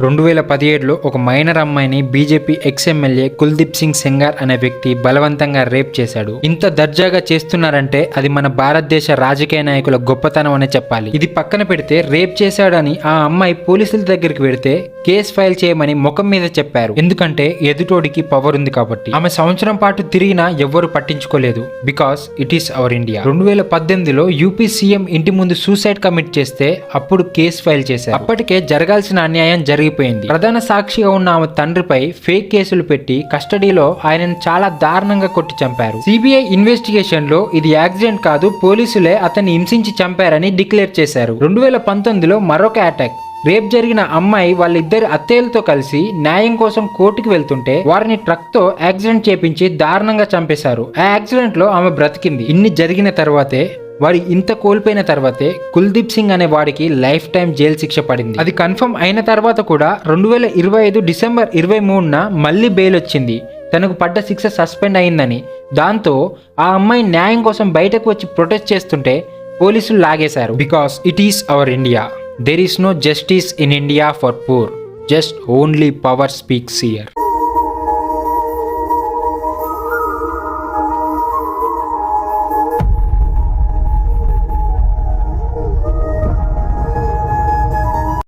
2017లో ఒక మైనర్ అమ్మాయిని BJP X-MLA Kuldeep Singh Sengar అనే వ్యక్తి బలవంతంగా రేప్ చేశాడు. ఇంత దర్జాగా చేస్తున్నారంటే అది మన భారతదేశ రాజకీయ నాయకుల గొప్పతనం అనే చెప్పాలి. ఇది పక్కన పెడితే రేప్ చేశాడని ఆ అమ్మాయి పోలీసుల దగ్గరికి వెడితే కేసు ఫైల్ చేయమని ముఖం మీద చెప్పారు. ఎందుకంటే ఎదుటోడికి పవర్ ఉంది కాబట్టి. ఆమె సంవత్సరం పాటు తిరిగినా ఎవ్వరు పట్టించుకోలేదు. Because it is our India. 2018లో యూపీ సీఎం ఇంటి ముందు సూసైడ్ కమిట్ చేస్తే అప్పుడు కేసు ఫైల్ చేశారు. అప్పటికే జరగాల్సిన అన్యాయం జరిగిపోయింది. ప్రధాన సాక్షిగా ఉన్న ఆమె తండ్రిపై ఫేక్ కేసులు పెట్టి కస్టడీలో ఆయనను చాలా దారుణంగా కొట్టి చంపారు. సిబిఐ ఇన్వెస్టిగేషన్ లో ఇది యాక్సిడెంట్ కాదు, పోలీసులే అతన్ని హింసించి చంపారని డిక్లేర్ చేశారు. 2019లో మరొక అటాక్. రేప్ జరిగిన అమ్మాయి వాళ్ళిద్దరి అత్తయ్యలతో కలిసి న్యాయం కోసం కోర్టుకు వెళ్తుంటే వారిని ట్రక్ తో యాక్సిడెంట్ చేపించి దారుణంగా చంపేశారు. ఆ యాక్సిడెంట్ లో ఆమె బ్రతికింది. ఇన్ని జరిగిన తర్వాతే, వాడు ఇంత కోల్పోయిన తర్వాతే కుల్దీప్ సింగ్ అనే వాడికి లైఫ్ టైం జైలు శిక్ష పడింది. అది కన్ఫర్మ్ అయిన తర్వాత కూడా 2025 డిసెంబర్ 23న మళ్ళీ బెయిల్ వచ్చింది. తనకు పడ్డ శిక్ష సస్పెండ్ అయిందని. దాంతో ఆ అమ్మాయి న్యాయం కోసం బయటకు వచ్చి ప్రొటెస్ట్ చేస్తుంటే పోలీసులు లాగేశారు. Because it is our India. There is no justice in India for poor. Just only power speaks here.